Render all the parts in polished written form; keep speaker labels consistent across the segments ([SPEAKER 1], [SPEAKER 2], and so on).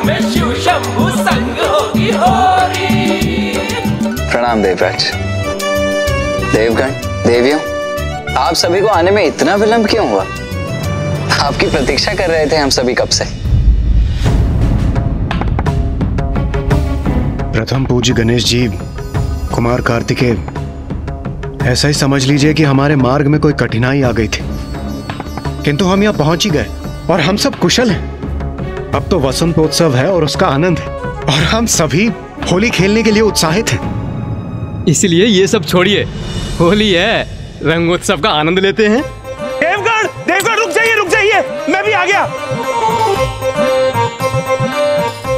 [SPEAKER 1] में शिव शंभू संग होगी होरी।
[SPEAKER 2] प्रणाम देवराज। देवगण, देवियों, आप सभी को आने में इतना विलंब क्यों हुआ? आपकी प्रतीक्षा कर रहे थे हम सभी कब से।
[SPEAKER 3] प्रथम पूज्य गणेश जी, कुमार कार्तिकेय, ऐसा ही समझ लीजिए कि हमारे मार्ग में कोई कठिनाई आ गई थी, किंतु हम यहाँ पहुंच ही गए और हम सब कुशल हैं। अब तो वसंतोत्सव है और उसका आनंद है और हम सभी होली खेलने के लिए उत्साहित हैं।
[SPEAKER 4] इसलिए ये सब छोड़िए, होली है, रंगोत्सव का आनंद लेते हैं।
[SPEAKER 5] देवगण, देवगण रुक जाइए, मैं भी आ गया।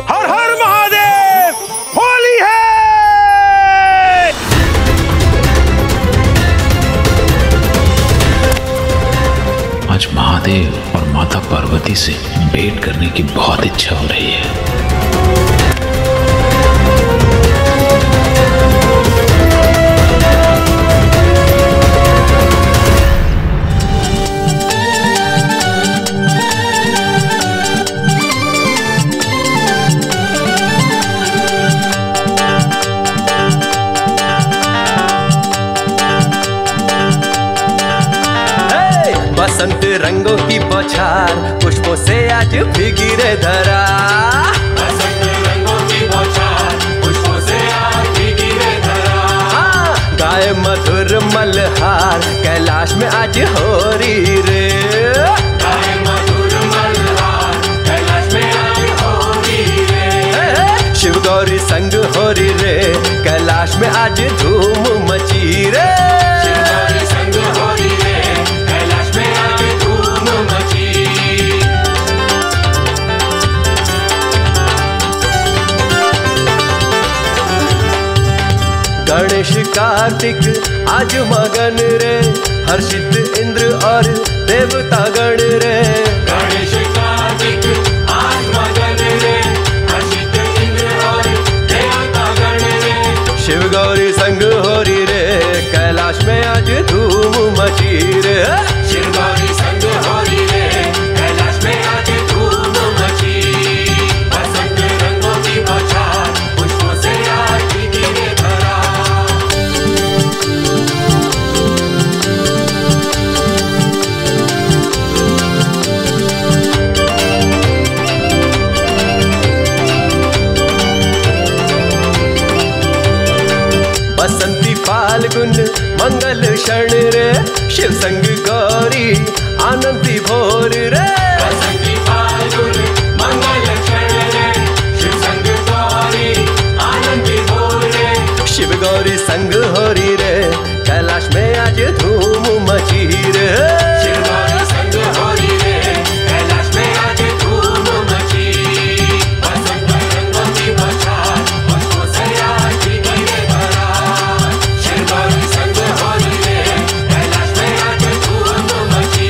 [SPEAKER 5] हर हर महादेव, होली है।
[SPEAKER 6] आज महादेव और माता पार्वती से भेंट करने की बहुत इच्छा हो रही है।
[SPEAKER 1] बसंत रंगों की बौछार पुष्पों से आज भीगी रे धरा। बसंत रंगों की बौछार पुष्पों से आज भीगी रे धरा। गाए मधुर मल्हार कैलाश में आज हो रही रे। गाए मधुर मल्हार कैलाश में आज हो रही रे। शिव गौरी संग हो रही रे, कैलाश में आज धूम मची रे। शिव गौरी संग हो रही रे, गणेश कार्तिक आज मगन रे, हर्षित इंद्र और देवता गण रे। गणेश कार्तिक आज मगन रे, हर्षित इंद्र और देवता गण रे। शिव गौरी संग हो रही रे, कैलाश में आज धूम मची रे। शिव गौरी संग हो रही रे, कैलाश में आज धूम मची। बसंत रंगों की बौछार पुष्पों से आज भीगी रे धरा। बसंती फाल्गुन मंगल क्षण रे, शिव संग गौरी आनंदी भोर रे। बसंती फाल्गुन मंगल क्षण रे, शिव संग गौरी आनंदी भोर रे। शिव गौरी संग हो रही रे, कैलाश में आज धूम मची रे। शिव गौरी संग हो रही रे, कैलाश में आज धूम मची। बसंत रंगों की बौछार पुष्पों से आज भीगी रे धरा। शिव गौरी संग हो रही रे, कैलाश में आज धूम मची।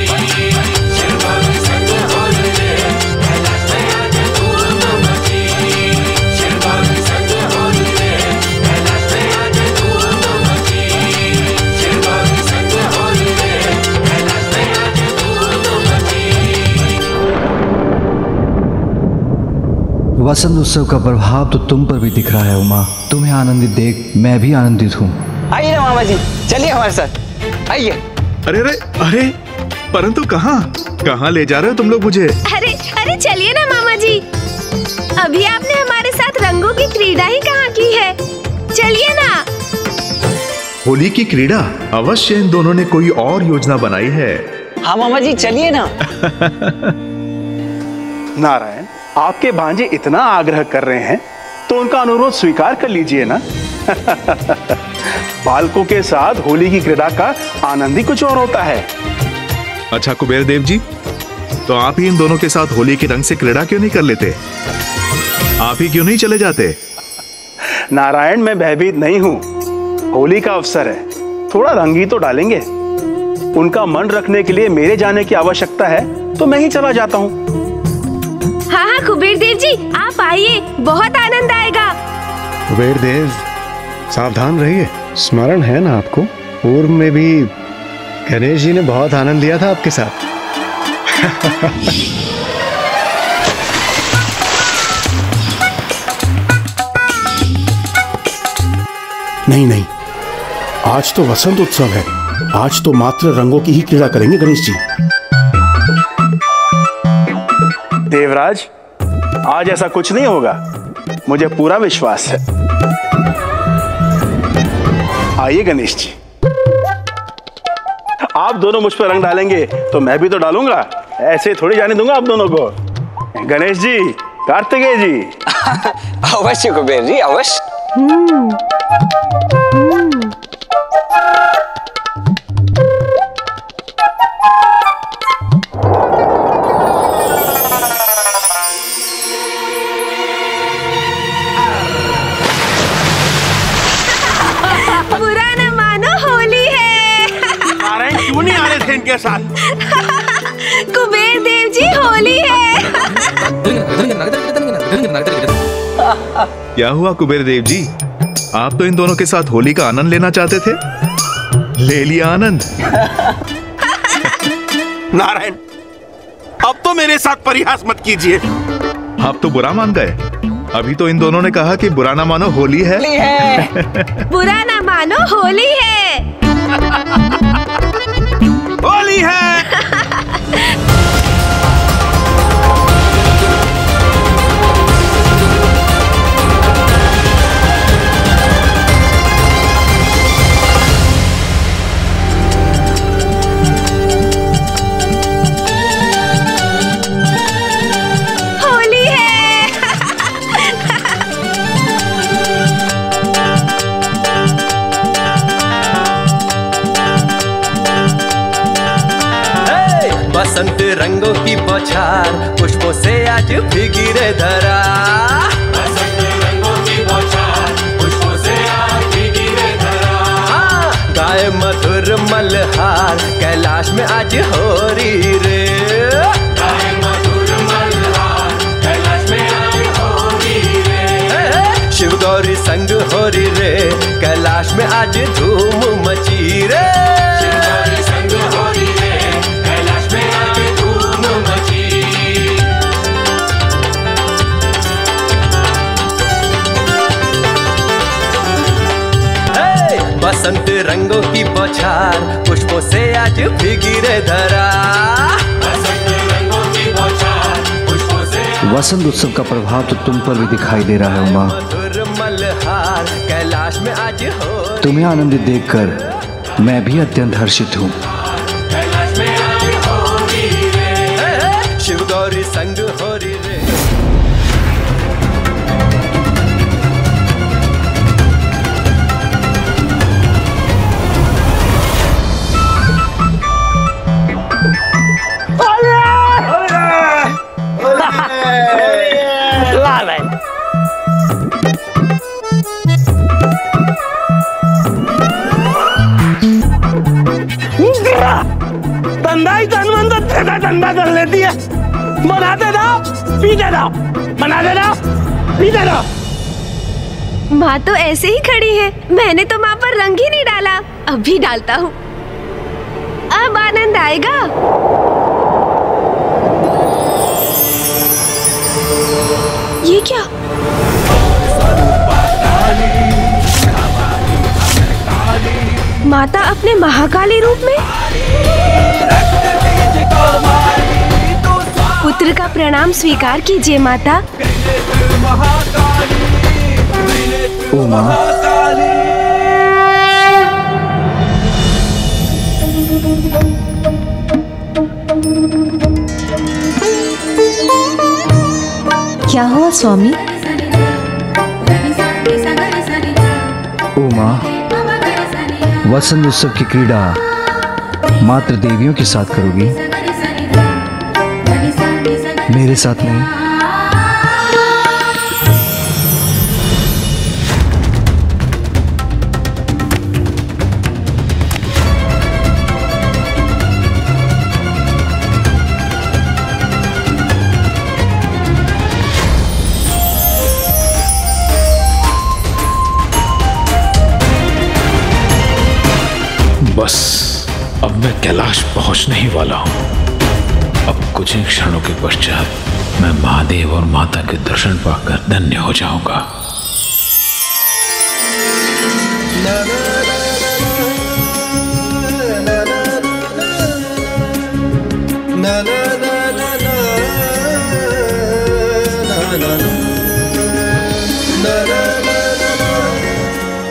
[SPEAKER 1] शिव गौरी संग हो रही रे, कैलाश में आज धूम मची। शिव गौरी संग हो रही रे, कैलाश में आज धूम मची। शिव गौरी संग हो रही रे, कैलाश में आज धूम मची।
[SPEAKER 7] वसंत उत्सव का प्रभाव तो तुम पर भी दिख रहा है उमा। तुम्हें आनंदित देख मैं भी आनंदित हूँ।
[SPEAKER 2] आइए ना मामा जी, चलिए हमारे साथ, आइए।
[SPEAKER 8] अरे अरे अरे, परंतु कहाँ ले जा रहे हो तुम लोग मुझे?
[SPEAKER 9] अरे अरे चलिए ना मामा जी, अभी आपने हमारे साथ रंगों की क्रीड़ा ही कहाँ की है, चलिए ना।
[SPEAKER 8] होली की क्रीड़ा? अवश्य इन दोनों ने कोई और योजना बनाई है।
[SPEAKER 2] हाँ मामा जी, चलिए ना।
[SPEAKER 5] नारायण, आपके भांजे इतना आग्रह कर रहे हैं तो उनका अनुरोध स्वीकार कर लीजिए ना। बालकों के साथ होली की क्रीड़ा का आनंद ही कुछ और होता है।
[SPEAKER 8] अच्छा कुबेर देव जी, तो आप ही इन दोनों के साथ होली के रंग से क्रीड़ा क्यों नहीं कर लेते? आप ही क्यों नहीं चले जाते?
[SPEAKER 5] नारायण, मैं भयभीत नहीं हूँ। होली का अवसर है, थोड़ा रंग ही तो डालेंगे। उनका मन रखने के लिए मेरे जाने की आवश्यकता है तो मैं ही चला जाता हूँ।
[SPEAKER 9] हाँ हाँ कुबेर देव जी, आप आइए, बहुत आनंद आएगा।
[SPEAKER 3] कुबेर देव, सावधान रहिए। स्मरण है ना आपको, पूर्व में भी गणेश जी ने बहुत आनंद लिया था आपके साथ।
[SPEAKER 5] नहीं नहीं, आज तो वसंत उत्सव है। आज तो मात्र रंगों की ही क्रीड़ा करेंगे गणेश जी। देवराज, आज ऐसा कुछ नहीं होगा, मुझे पूरा विश्वास है। आइए गणेश जी, आप दोनों मुझ पर रंग डालेंगे तो मैं भी तो डालूंगा। ऐसे थोड़ी जाने दूंगा आप दोनों को। गणेश जी, कार्तिकेय जी।
[SPEAKER 2] अवश्य कुबेर जी, अवश्य।
[SPEAKER 9] बुरा न मानो, होली है।
[SPEAKER 5] नारायण क्यों नहीं आ रहे थे इनके साथ?
[SPEAKER 9] कुबेर देव जी, होली है।
[SPEAKER 8] क्या हुआ कुबेर देव जी? आप तो इन दोनों के साथ होली का आनंद लेना चाहते थे, ले लिया आनंद।
[SPEAKER 5] नारायण, अब तो मेरे साथ परिहास मत कीजिए।
[SPEAKER 8] आप तो बुरा मान गए। अभी तो इन दोनों ने कहा कि बुरा ना मानो, होली है।
[SPEAKER 9] बुरा न मानो, होली है।
[SPEAKER 5] होली है।
[SPEAKER 1] बसंत रंगों की बौछार, पुष्पों से आज भीगी रे धरा। बसंत रंगों की बौछार, पुष्पों से आज भीगी रे धरा। हाँ, गाए मधुर मल्हार, कैलाश में आज हो रही रे। गाए मधुर मल्हार, कैलाश में आज हो रही रे। शिव गौरी संग हो रही रे, कैलाश में आज धूम मची रे। शिव गौरी संग हो रही रे, बसंत रंगों की बौछार, पुष्पों से आज भीगी रे धरा। बसंत रंगों की बौछार, पुष्पों से।
[SPEAKER 7] वसंत उत्सव का प्रभाव तो तुम पर भी दिखाई दे रहा है उमा।
[SPEAKER 1] मधुर मल्हार, कैलाश में आज हो।
[SPEAKER 7] तुम्हें आनंदित देखकर मैं भी अत्यंत हर्षित हूँ।
[SPEAKER 1] कैलाश में आज हो रही रे, शिव गौरी संग हो रही रे।
[SPEAKER 5] धंधा कर लेती है। बनाते जाओ, पीते जाओ, बनाते जाओ, पीते जाओ।
[SPEAKER 9] माँ तो ऐसे ही खड़ी है, मैंने तो माँ पर रंग ही नहीं डाला। अब भी डालता हूँ, अब आनंद आएगा। ये क्या? माता अपने महाकाली रूप में? पुत्र का प्रणाम स्वीकार कीजिए माता।
[SPEAKER 7] उमा,
[SPEAKER 10] क्या हुआ स्वामी?
[SPEAKER 7] उमा, वसंत उत्सव की क्रीड़ा मात्र देवियों के साथ करोगी, मेरे साथ नहीं।
[SPEAKER 6] बस अब मैं कैलाश पहुंचने ही वाला हूं। अब कुछ ही क्षणों के पश्चात मैं महादेव और माता के दर्शन पाकर धन्य हो जाऊंगा।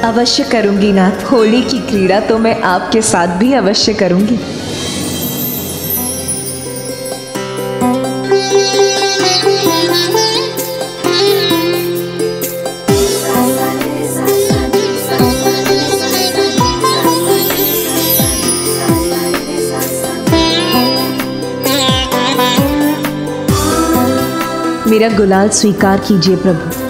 [SPEAKER 10] अवश्य करूंगी नाथ। होली की क्रीड़ा तो मैं आपके साथ भी अवश्य करूंगी। मेरा गुलाल स्वीकार कीजिए प्रभु।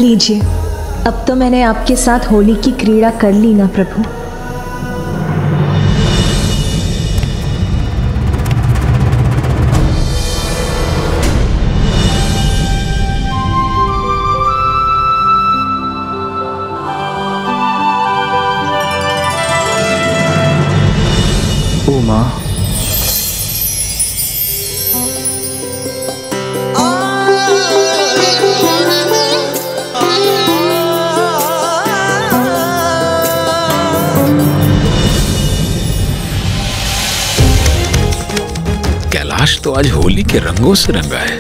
[SPEAKER 10] लीजिए, अब तो मैंने आपके साथ होली की क्रीड़ा कर ली ना प्रभु।
[SPEAKER 7] ओ माँ,
[SPEAKER 6] कैलाश तो आज होली के रंगों से रंगा है।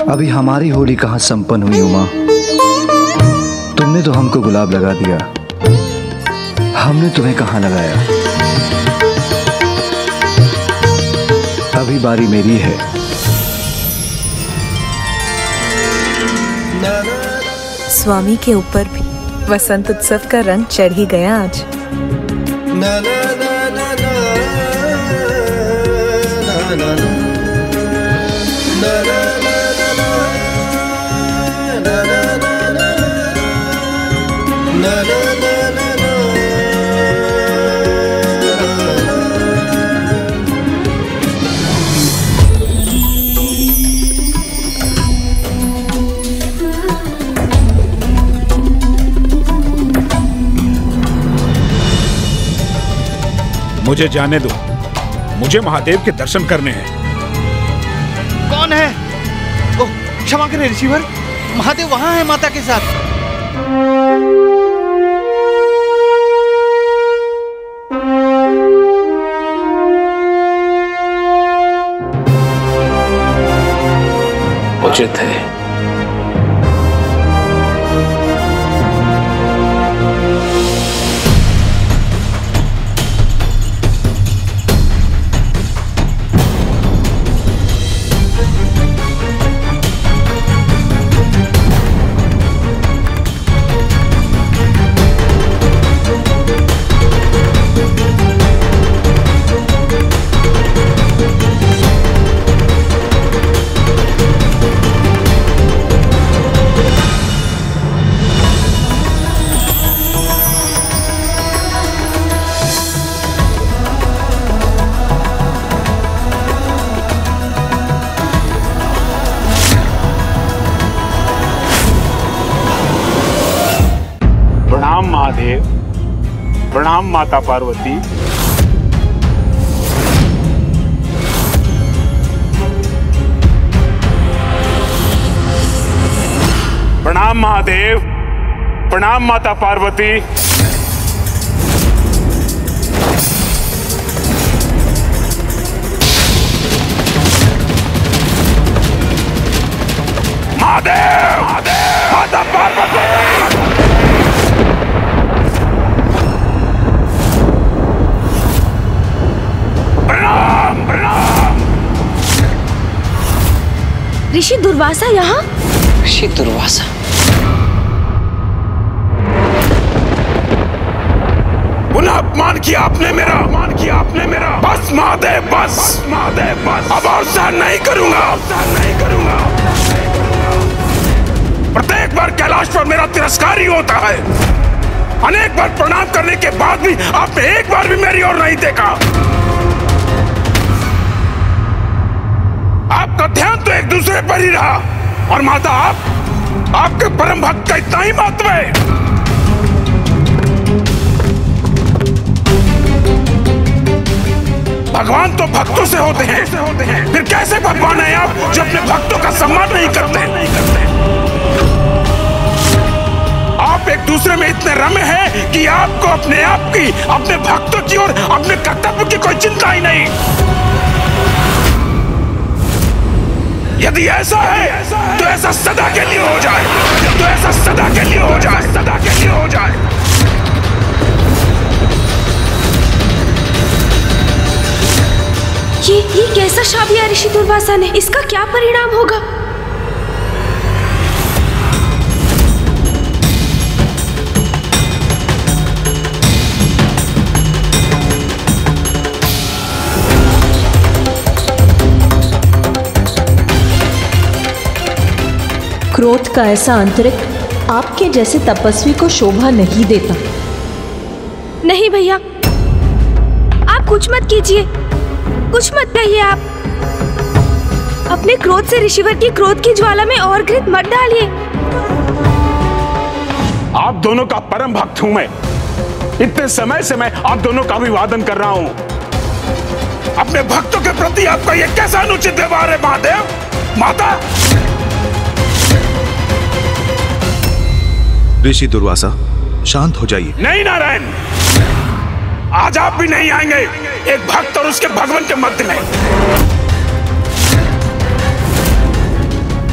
[SPEAKER 7] अभी हमारी होली कहाँ संपन्न हुई उमा? तुमने तो हमको गुलाब लगा दिया, हमने तुम्हें कहाँ लगाया। अभी बारी मेरी है।
[SPEAKER 11] स्वामी के ऊपर भी वसंत उत्सव का रंग चढ़ ही गया आज।
[SPEAKER 12] मुझे जाने दो, मुझे महादेव के दर्शन करने हैं।
[SPEAKER 13] कौन है? ओह, क्षमा करें रिसीवर, महादेव वहां है माता के साथ।
[SPEAKER 6] उचित है।
[SPEAKER 12] प्रणाम महादेव, प्रणाम माता पार्वती। प्रणाम महादेव, प्रणाम माता पार्वती। महादेव, माता पार्वती।
[SPEAKER 9] ऋषि दुर्वासा यहाँ?
[SPEAKER 2] ऋषि दुर्वासा?
[SPEAKER 12] पुनः अपमान किया आपने मेरा, अपमान किया आपने मेरा। बस महादेव, बस महादेव, बस। अब और सहन नहीं करूंगा, सहन नहीं करूंगा। प्रत्येक बार कैलाश पर मेरा तिरस्कार ही होता है। अनेक बार प्रणाम करने के बाद भी आपने एक बार भी मेरी ओर नहीं देखा। आपका ध्यान तो एक दूसरे पर ही रहा। और माता, आपके परम भक्त का इतना ही महत्व है। भगवान तो भक्तों से होते हैं, फिर कैसे भगवान हैं आप जो अपने भक्तों का सम्मान नहीं करते? आप एक दूसरे में इतने रमे हैं कि आपको अपने आप की, अपने भक्तों की और अपने कर्तव्य की कोई चिंता ही नहीं। यदि ऐसा है तो ऐसा सदा के लिए हो जाए, तो ऐसा सदा के लिए हो जाए, सदा के लिए हो जाए।
[SPEAKER 9] ये कैसा शाप दिया ऋषि दुर्वासा ने? इसका क्या परिणाम होगा?
[SPEAKER 10] क्रोध का ऐसा अंतरिक्ष आपके जैसे तपस्वी को शोभा नहीं देता।
[SPEAKER 9] नहीं भैया, आप कुछ मत कीजिए, कुछ मत कहिए। आप अपने क्रोध से ऋषिवर की क्रोध की ज्वाला में और घृत मत डालिए।
[SPEAKER 12] आप दोनों का परम भक्त हूं मैं। इतने समय से मैं आप दोनों का अभिवादन कर रहा हूं। अपने भक्तों के प्रति आपका यह कैसा अनुचित व्यवहार है महादेव? माता,
[SPEAKER 8] ऋषि दुर्वासा, शांत हो जाइए।
[SPEAKER 12] नहीं नारायण, आज आप भी नहीं आएंगे एक भक्त और उसके भगवान के मध्य में।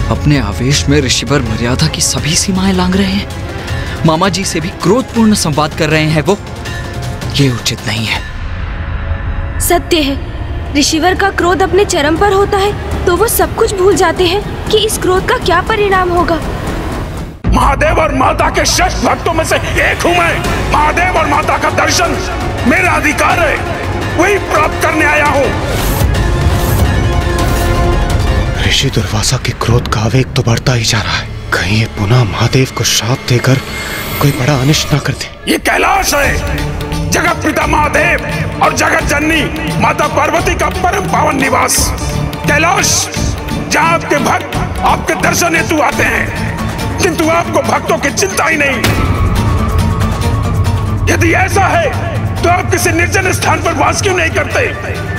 [SPEAKER 14] अपने आवेश में ऋषिवर मर्यादा की सभी सीमाएं लांघ रहे हैं। मामा जी से भी क्रोधपूर्ण संवाद कर रहे हैं वो। ये उचित नहीं है।
[SPEAKER 9] सत्य है, ऋषिवर का क्रोध अपने चरम पर होता है तो वो सब कुछ भूल जाते हैं कि इस क्रोध का क्या परिणाम होगा।
[SPEAKER 12] महादेव और माता के श्रेष्ठ भक्तों में से एक हूं मैं। महादेव और माता का दर्शन मेरा अधिकार है, वही प्राप्त करने आया हूं।
[SPEAKER 3] ऋषि दुर्वासा के क्रोध का आवेग तो बढ़ता ही जा रहा है। कहीं ये पुनः महादेव को श्राप देकर कोई बड़ा अनिष्ट ना कर दे।
[SPEAKER 12] ये कैलाश है, जगत पिता महादेव और जगत जननी माता पार्वती का परम पावन निवास। कैलाश, जहाँ आपके भक्त आपके दर्शन हेतु आते हैं, किंतु आपको भक्तों की चिंता ही नहीं। यदि ऐसा है तो आप किसी निर्जन स्थान पर वास क्यों नहीं करते,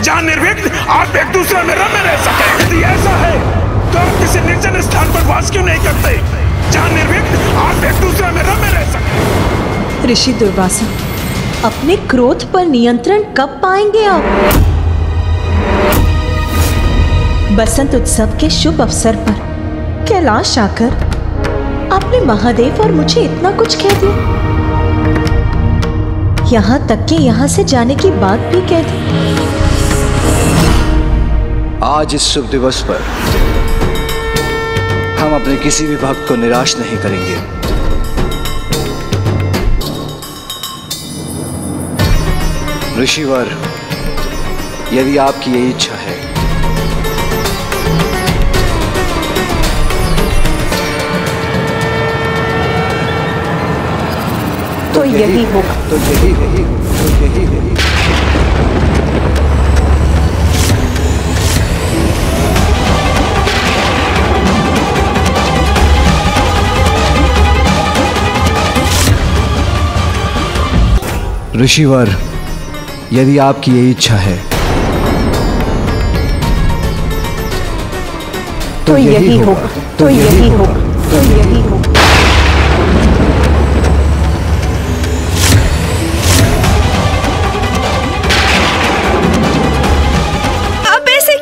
[SPEAKER 12] जहाँ निर्विघ्न आप एक दूसरे में रमे रह सके? यदि ऐसा है तो आप किसी निर्जन स्थान पर वास क्यों नहीं करते, जहाँ निर्विघ्न आप एक दूसरे में रमे रह सके?
[SPEAKER 10] ऋषि दुर्वासा, अपने क्रोध पर नियंत्रण कब पाएंगे आप? बसंत उत्सव के शुभ अवसर पर कैलाश आकर आपने महादेव और मुझे इतना कुछ कह दिया। यहाँ तक कि यहाँ से जाने की बात भी कह दी।
[SPEAKER 7] आज इस शुभ दिवस पर हम अपने किसी भी भक्त को निराश नहीं करेंगे। ऋषिवर, यदि आपकी यही इच्छा है
[SPEAKER 10] तो यही होगा।
[SPEAKER 7] तो यही होगा। तो यही होगा। ऋषिवर, यदि आपकी यही इच्छा है
[SPEAKER 10] तो यही होगा। तो यही होगा। तो यही होगा।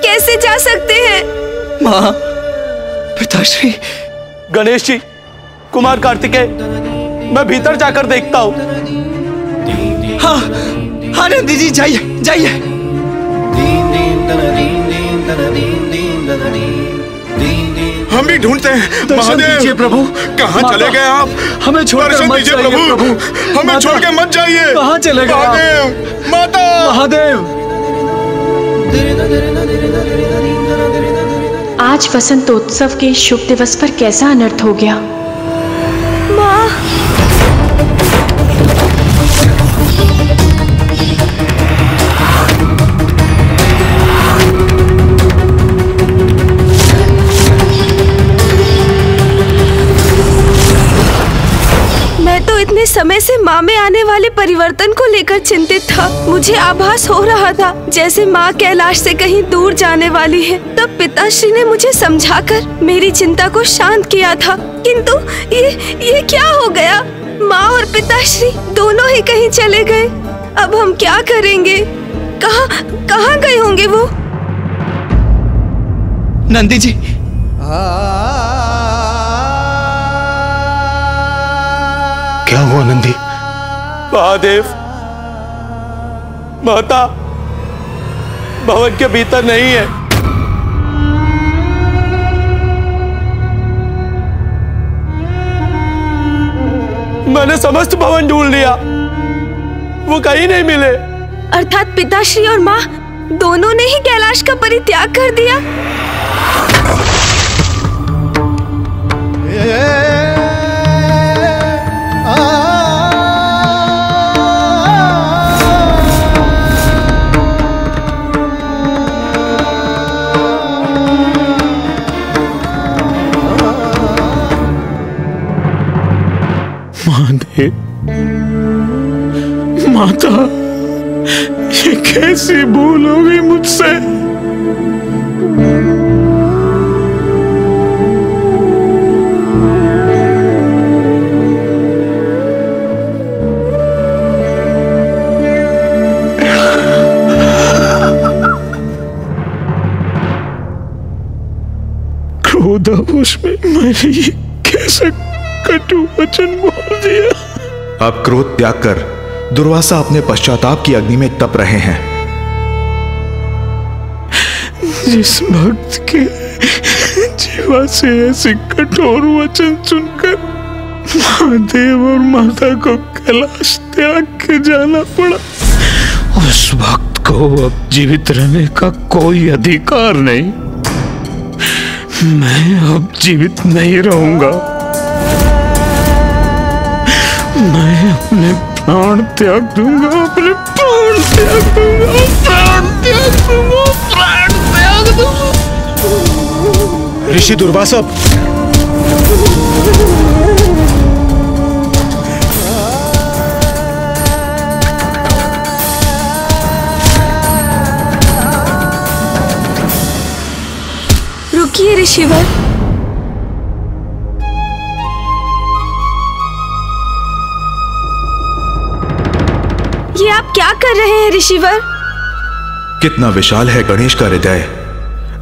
[SPEAKER 9] कैसे जा सकते हैं?
[SPEAKER 14] माँ, पिताश्री,
[SPEAKER 15] गणेश जी, कुमार कार्तिकेय, मैं भीतर जाकर देखता हूँ।
[SPEAKER 14] हाँ, हाँ नंदी जी, जाइए जाइए।
[SPEAKER 12] हम भी ढूंढते हैं
[SPEAKER 14] महादेव।
[SPEAKER 12] प्रभु, कहाँ चले गए आप?
[SPEAKER 14] हमें छोड़कर मत जाइए
[SPEAKER 12] प्रभु, हमें छोड़ के मत जाइए।
[SPEAKER 14] कहाँ चले गए
[SPEAKER 12] महादेव? माता,
[SPEAKER 14] महादेव।
[SPEAKER 16] आज वसंतोत्सव के शुभ दिवस पर कैसा अनर्थ हो गया।
[SPEAKER 9] वाले परिवर्तन को लेकर चिंतित था। मुझे आभास हो रहा था जैसे माँ कैलाश से कहीं दूर जाने वाली है। तब पिताश्री ने मुझे समझाकर मेरी चिंता को शांत किया था, किंतु ये क्या हो गया? माँ और पिताश्री दोनों ही कहीं चले गए। अब हम क्या करेंगे? कहाँ गए होंगे वो?
[SPEAKER 14] नंदी जी,
[SPEAKER 3] क्या हुआ नंदी?
[SPEAKER 15] महादेव, माता भवन के भीतर नहीं है। मैंने समस्त भवन ढूंढ लिया, वो कहीं नहीं मिले।
[SPEAKER 9] अर्थात पिताश्री और माँ दोनों ने ही कैलाश का परित्याग कर दिया।
[SPEAKER 6] महादेव, माता, ये कैसी भूल हो गई मुझसे? क्रोधावश में मैंने ये कैसा कटु वचन बोल दिया।
[SPEAKER 8] अब क्रोध त्याग कर दुर्वासा अपने पश्चाताप की अग्नि में तप रहे हैं।
[SPEAKER 6] जिस भक्त के जीवा से ऐसे कठोर वचन सुनकर महादेव और माता को कैलाश त्याग के जाना पड़ा, उस भक्त को अब जीवित रहने का कोई अधिकार नहीं। मैं अब जीवित नहीं रहूंगा। मैं अपने प्राण त्याग दूंगा, अपने प्राण त्याग दूंगा, प्राण त्याग दूंगा, प्राण त्याग दूंगा।
[SPEAKER 3] ऋषि दुर्वासा,
[SPEAKER 9] रुकिए ऋषिवर। ये आप क्या कर रहे हैं ऋषिवर?
[SPEAKER 8] कितना विशाल है गणेश का हृदय।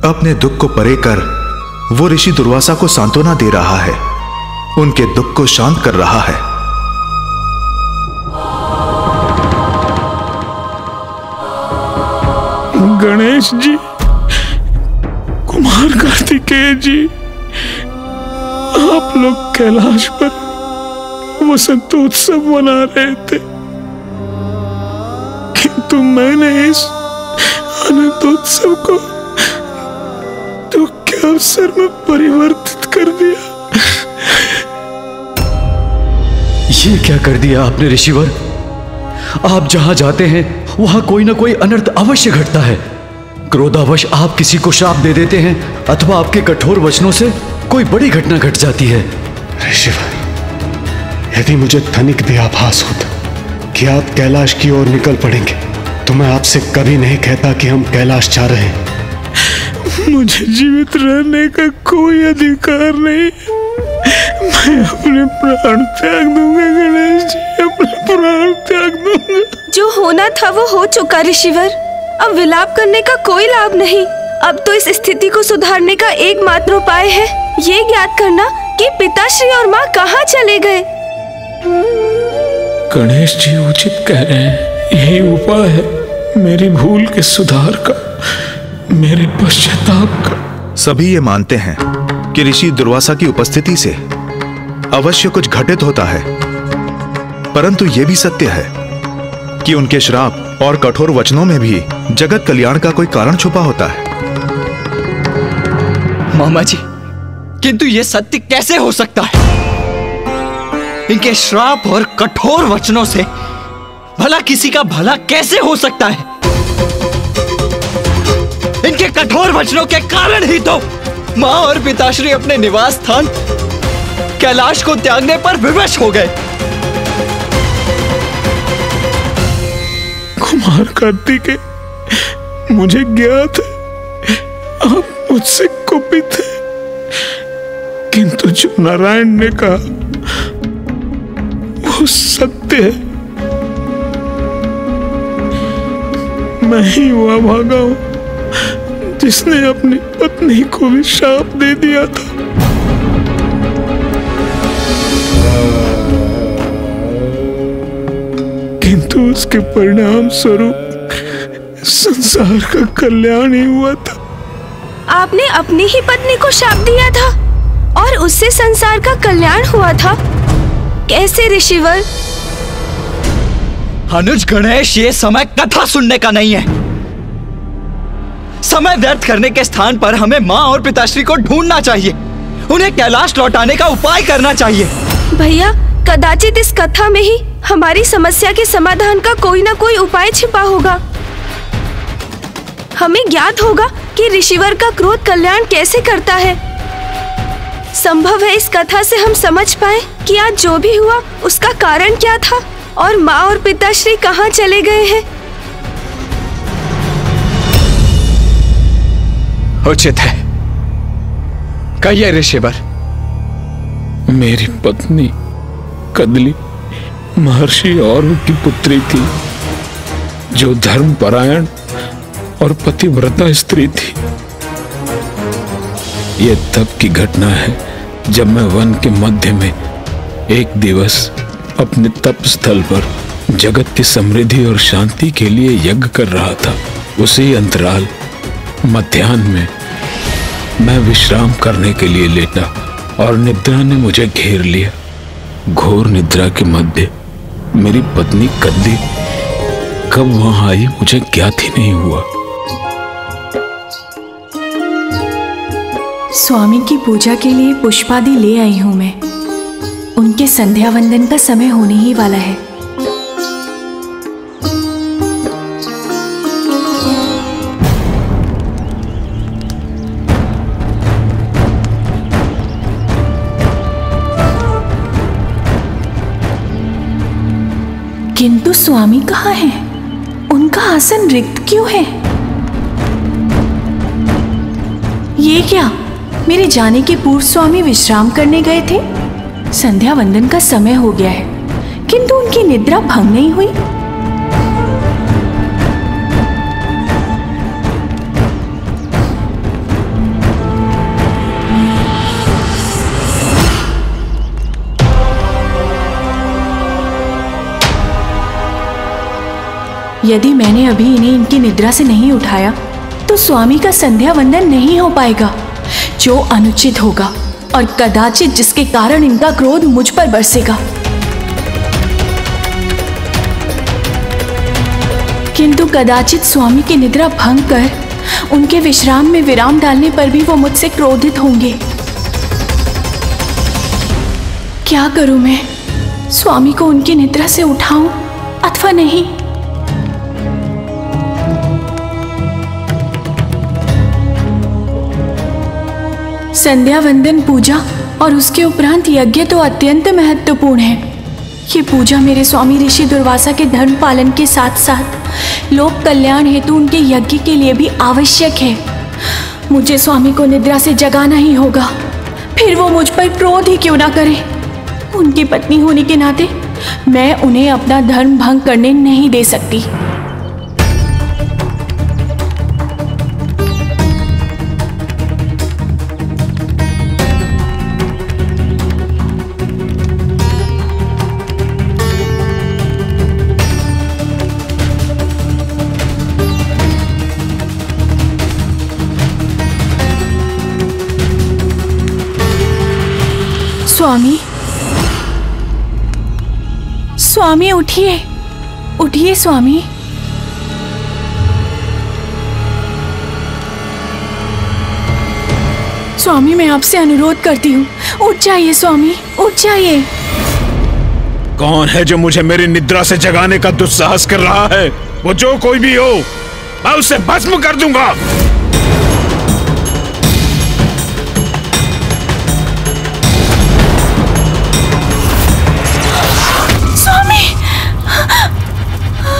[SPEAKER 8] अपने दुख को परे कर वो ऋषि दुर्वासा को सांत्वना दे रहा है, उनके दुख को शांत कर रहा है।
[SPEAKER 6] गणेश जी, कुमार कार्तिकेय जी, आप लोग कैलाश पर वसंतोत्सव मना रहे थे, किंतु मैंने इस अनंतोत्सव को दुख के अवसर में परिवर्तित कर दिया।
[SPEAKER 14] ये क्या कर दिया आपने ऋषिवर? आप जहां जाते हैं वहां कोई ना कोई अनर्थ अवश्य घटता है। क्रोधावश आप किसी को श्राप दे देते हैं अथवा आपके कठोर वचनों से कोई बड़ी घटना घट जाती है।
[SPEAKER 3] ऋषिवर, यदि मुझे तनिक भी आभास होता कि आप कैलाश की ओर निकल पड़ेंगे तो मैं आपसे कभी नहीं कहता कि हम कैलाश जा रहे हैं।
[SPEAKER 6] मुझे जीवित रहने का कोई अधिकार नहीं। मैं अपने प्राण त्याग दूंगा गणेश जी, अपने प्राण त्याग दूंगा।
[SPEAKER 9] जो होना था वो हो चुका ऋषिवर। अब विलाप करने का कोई लाभ नहीं। अब तो इस स्थिति को सुधारने का एकमात्र उपाय है ये ज्ञात करना कि पिताश्री और माँ कहाँ चले गए।
[SPEAKER 6] गणेश जी उचित कह रहे हैं। यही उपाय है मेरी भूल के सुधार का, मेरे पश्चाताप का।
[SPEAKER 8] सभी ये मानते हैं कि ऋषि दुर्वासा की उपस्थिति से अवश्य कुछ घटित होता है, परंतु यह भी सत्य है कि उनके श्राप और कठोर वचनों में भी जगत कल्याण का कोई कारण छुपा होता है।
[SPEAKER 14] मामा जी, किंतु यह सत्य कैसे हो सकता है? इनके श्राप और कठोर वचनों से भला किसी का भला कैसे हो सकता है? इनके कठोर वचनों के कारण ही तो माँ और पिताश्री अपने निवास स्थान कैलाश को त्यागने पर विवश हो गए।
[SPEAKER 6] कुमार कार्तिकेय, मुझे ज्ञात है आप मुझसे कुपित हैं, किंतु जो नारायण ने कहा वो सत्य है। मैं ही हुआ भागा हूं जिसने अपनी पत्नी को भी शाप दे दिया था। किंतु उसके परिणाम स्वरूप संसार का कल्याण ही हुआ था।
[SPEAKER 9] आपने अपनी ही पत्नी को शाप दिया था और उससे संसार का कल्याण हुआ था? कैसे ऋषिवर?
[SPEAKER 14] अनुज गणेश, ये समय कथा सुनने का नहीं है। समय व्यर्थ करने के स्थान पर हमें माँ और पिताश्री को ढूंढना चाहिए, उन्हें कैलाश लौटाने का उपाय करना चाहिए।
[SPEAKER 9] भैया, कदाचित इस कथा में ही हमारी समस्या के समाधान का कोई ना कोई उपाय छिपा होगा। हमें ज्ञात होगा कि ऋषिवर का क्रोध कल्याण कैसे करता है। संभव है इस कथा से हम समझ पाए कि आज जो भी हुआ उसका कारण क्या था और माँ और पिताश्री कहाँ चले गए हैं।
[SPEAKER 14] उचित है, कहिए ऋषिवर।
[SPEAKER 6] मेरी पत्नी कदली महर्षि और की पुत्री थी, जो धर्मपरायण और पतिव्रता स्त्री थी। ये तब की घटना है जब मैं वन के मध्य में एक दिवस अपने तप स्थल पर जगत की समृद्धि और शांति के लिए यज्ञ कर रहा था। उसी अंतराल मध्याह्न में मैं विश्राम करने के लिए लेटा और निद्रा ने मुझे घेर लिया। घोर निद्रा के मध्य मेरी पत्नी कदली कब वहां आई मुझे ज्ञात ही नहीं हुआ।
[SPEAKER 16] स्वामी की पूजा के लिए पुष्पादि ले आई हूं मैं। उनके संध्या वंदन का समय होने ही वाला है। किंतु स्वामी कहाँ हैं? उनका आसन रिक्त क्यों है? ये क्या, मेरे जाने के पूर्व स्वामी विश्राम करने गए थे? संध्या वंदन का समय हो गया है, किंतु उनकी निद्रा भंग नहीं हुई। यदि मैंने अभी इन्हें इनकी निद्रा से नहीं उठाया तो स्वामी का संध्या वंदन नहीं हो पाएगा, जो अनुचित होगा और कदाचित जिसके कारण इनका क्रोध मुझ पर बरसेगा। किंतु कदाचित स्वामी की निद्रा भंग कर उनके विश्राम में विराम डालने पर भी वो मुझसे क्रोधित होंगे। क्या करूं मैं? स्वामी को उनकी निद्रा से उठाऊं अथवा नहीं? संध्या वंदन पूजा और उसके उपरांत यज्ञ तो अत्यंत महत्वपूर्ण है। ये पूजा मेरे स्वामी ऋषि दुर्वासा के धर्म पालन के साथ साथ लोक कल्याण हेतु उनके यज्ञ के लिए भी आवश्यक है। मुझे स्वामी को निद्रा से जगाना ही होगा, फिर वो मुझ पर क्रोध ही क्यों ना करे। उनकी पत्नी होने के नाते मैं उन्हें अपना धर्म भंग करने नहीं दे सकती। स्वामी, स्वामी उठिए, उठिए स्वामी। स्वामी मैं आपसे अनुरोध करती हूँ, उठ जाइए स्वामी, उठ जाइए।
[SPEAKER 12] कौन है जो मुझे मेरी निद्रा से जगाने का दुस्साहस कर रहा है? वो जो कोई भी हो, मैं उसे भस्म कर दूंगा।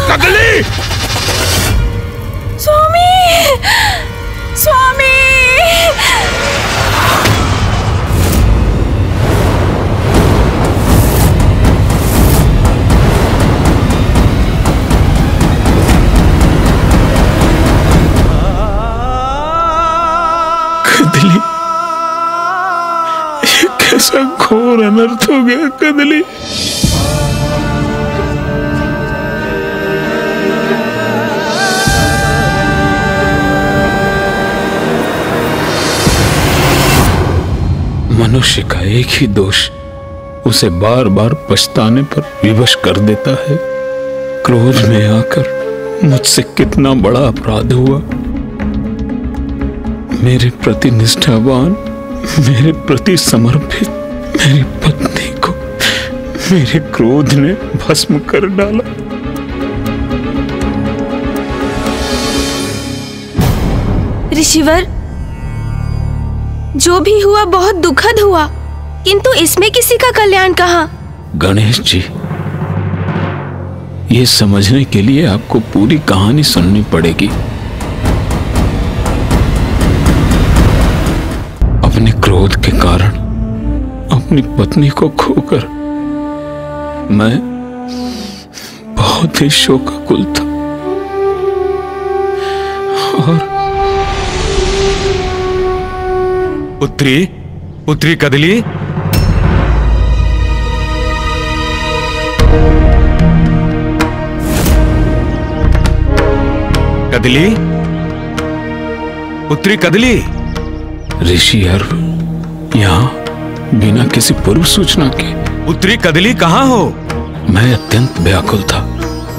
[SPEAKER 12] कदली,
[SPEAKER 6] कदली, ये कैसा घोर अनर्थ हो गया कदली।
[SPEAKER 17] मनुष्य का एक ही दोष उसे बार बार पछताने पर विवश कर देता है। क्रोध में आकर मुझसे कितना बड़ा अपराध हुआ। मेरे प्रति निष्ठावान, मेरे प्रति समर्पित मेरी पत्नी को मेरे क्रोध ने भस्म कर डाला।
[SPEAKER 9] ऋषिवर, जो भी हुआ बहुत दुखद हुआ, किंतु इसमें किसी का कल्याण कहाँ?
[SPEAKER 17] गणेश जी, ये समझने के लिए आपको पूरी कहानी सुननी पड़ेगी। अपने क्रोध के कारण अपनी पत्नी को खोकर मैं बहुत ही शोकाकुल था और
[SPEAKER 3] पुत्री कदली, कदली, पुत्री कदली।
[SPEAKER 17] ऋषि अर्व यहाँ बिना किसी पूर्व सूचना के।
[SPEAKER 3] पुत्री कदली कहाँ हो?
[SPEAKER 17] मैं अत्यंत व्याकुल था,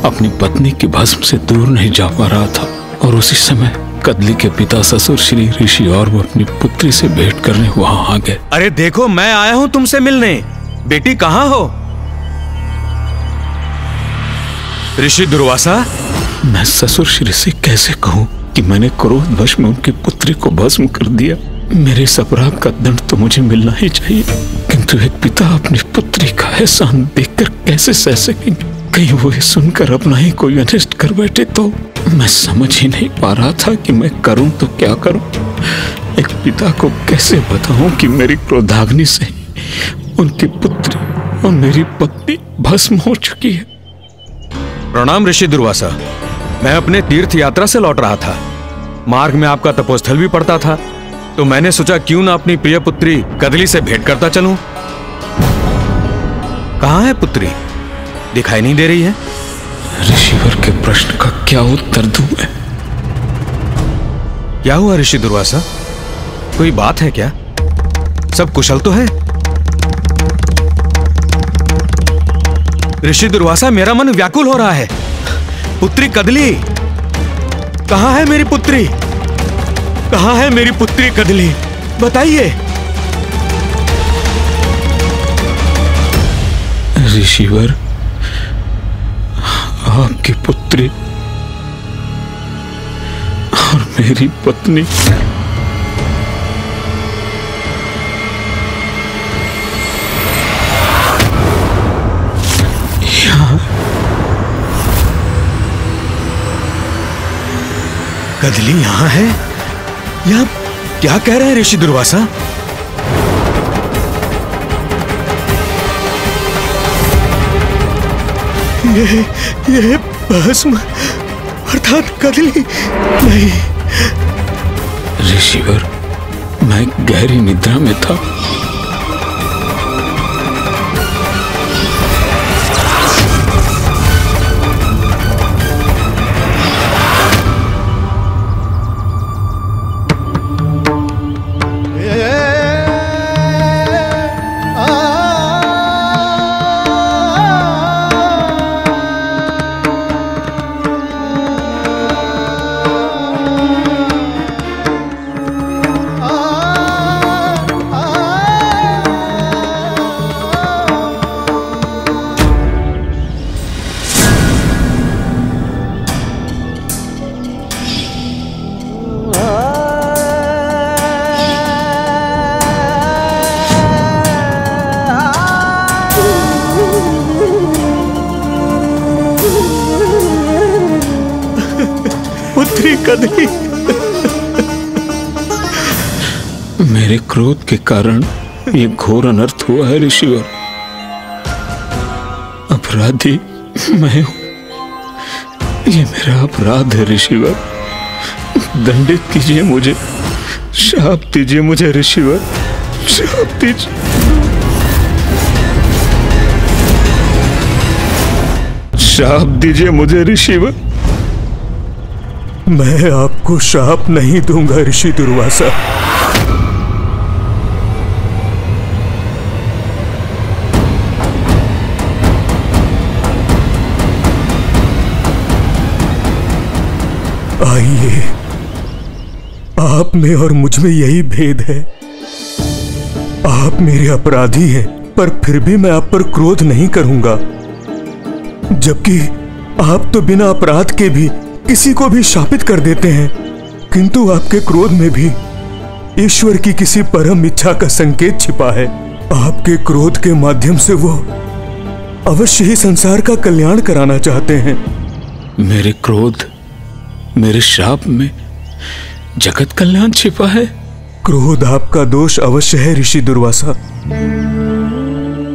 [SPEAKER 17] अपनी पत्नी की भस्म से दूर नहीं जा पा रहा था और उसी समय कदली के पिता ससुर श्री ऋषि और वो अपनी पुत्री से भेंट करने वहां आ गए।
[SPEAKER 3] अरे देखो, मैं आया हूं तुमसे मिलने। बेटी कहाँ हो? ऋषि दुर्वासा,
[SPEAKER 17] मैं ससुर श्री से कैसे कहूं कि मैंने क्रोधवश में उनकी पुत्री को भस्म कर दिया। मेरे इस अपराध का दंड तो मुझे मिलना ही चाहिए, किंतु एक पिता अपनी पुत्री का एहसान देखकर कैसे सह सकेंगे? कहीं वो ये सुनकर अपना ही कोई अनिष्ट कर बैठे तो। मैं समझ ही नहीं पा रहा था कि मैं करूं तो क्या करूं। एक पिता को कैसे बताऊं कि मेरी क्रोधाग्नि से उनकी पुत्री और मेरी पत्नी भस्म हो चुकी है।
[SPEAKER 3] प्रणाम ऋषि दुर्वासा। मैं अपने तीर्थ यात्रा से लौट रहा था। मार्ग में आपका तपोस्थल भी पड़ता था, तो मैंने सोचा क्यों ना अपनी प्रिय पुत्री कदली से भेंट करता चलूं। कहाँ है पुत्री? दिखाई नहीं दे रही है।
[SPEAKER 17] ऋषिवर के प्रश्न का क्या उत्तर दूं मैं?
[SPEAKER 3] क्या हुआ ऋषि दुर्वासा? कोई बात है क्या? सब कुशल तो है? ऋषि दुर्वासा, मेरा मन व्याकुल हो रहा है। पुत्री कदली, कहाँ है मेरी पुत्री? कहाँ है मेरी पुत्री कदली? बताइए।
[SPEAKER 17] ऋषिवर, आपकी पुत्री और मेरी पत्नी यहाँ।
[SPEAKER 3] कदली यहाँ है? यहाँ क्या कह रहे हैं ऋषि दुर्वासा? ये भस्म अर्थात कदली नहीं।
[SPEAKER 17] ऋषिवर, मैं गहरी निद्रा में था।
[SPEAKER 6] कदली,
[SPEAKER 17] मेरे क्रोध के कारण ये घोर अनर्थ हुआ है ऋषिवर। अपराधी मैं हूं, ये मेरा अपराध है ऋषिवर। दंडित कीजिए मुझे, शाप दीजिए मुझे ऋषिवर, शाप दीजिए। शाप दीजिए मुझे ऋषिवर।
[SPEAKER 6] मैं आपको शाप नहीं दूंगा ऋषि दुर्वासा। आइए, आप में और मुझ में यही भेद है। आप मेरे अपराधी हैं, पर फिर भी मैं आप पर क्रोध नहीं करूंगा, जबकि आप तो बिना अपराध के भी किसी को भी शापित कर देते हैं। किंतु आपके क्रोध में भी ईश्वर की किसी परम इच्छा का संकेत छिपा है। आपके क्रोध के माध्यम से वो अवश्य ही संसार का कल्याण कराना चाहते हैं।
[SPEAKER 17] मेरे क्रोध, मेरे शाप में जगत कल्याण छिपा है।
[SPEAKER 6] क्रोध आपका दोष अवश्य है ऋषि दुर्वासा,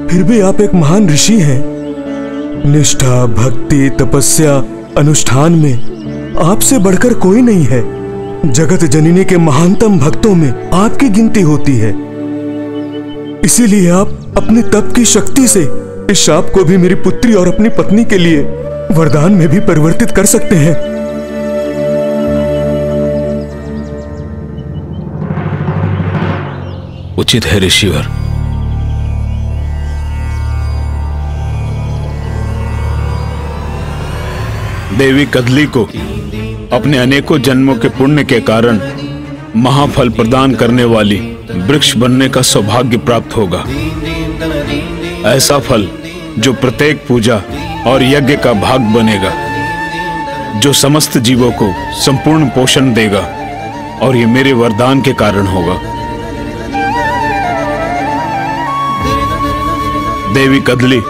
[SPEAKER 6] फिर भी आप एक महान ऋषि हैं। निष्ठा, भक्ति, तपस्या, अनुष्ठान में आपसे बढ़कर कोई नहीं है। जगत जननी के महानतम भक्तों में आपकी गिनती होती है। इसीलिए आप अपने तप की शक्ति से इस शाप को भी मेरी पुत्री और अपनी पत्नी के लिए वरदान में भी परिवर्तित कर सकते हैं।
[SPEAKER 17] उचित है ऋषिवर। देवी कदली को अपने अनेकों जन्मों के पुण्य के कारण महाफल प्रदान करने वाली वृक्ष बनने का सौभाग्य प्राप्त होगा। ऐसा फल जो प्रत्येक पूजा और यज्ञ का भाग बनेगा, जो समस्त जीवों को संपूर्ण पोषण देगा, और ये मेरे वरदान के कारण होगा। देवी कदली,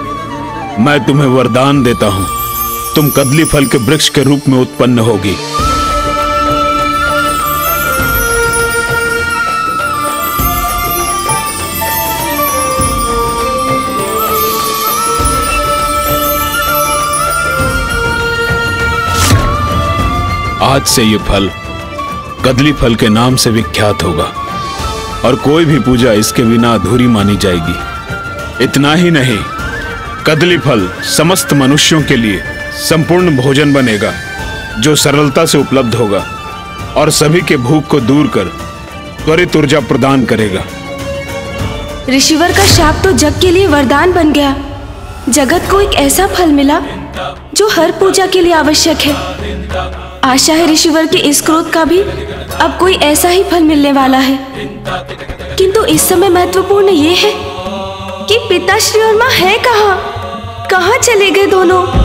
[SPEAKER 17] मैं तुम्हें वरदान देता हूं, तुम कदली फल के वृक्ष के रूप में उत्पन्न होगी। आज से ये फल कदली फल के नाम से विख्यात होगा, और कोई भी पूजा इसके बिना अधूरी मानी जाएगी। इतना ही नहीं, कदली फल समस्त मनुष्यों के लिए संपूर्ण भोजन बनेगा, जो सरलता से उपलब्ध होगा और सभी के भूख को दूर कर त्वरित ऊर्जा प्रदान करेगा।
[SPEAKER 9] ऋषिवर का शाप तो जग के लिए वरदान बन गया। जगत को एक ऐसा फल मिला जो हर पूजा के लिए आवश्यक है। आशा है ऋषिवर के इस क्रोध का भी अब कोई ऐसा ही फल मिलने वाला है। किंतु इस समय महत्वपूर्ण ये है कि पिताश्री और माँ है कहाँ चले गए दोनों।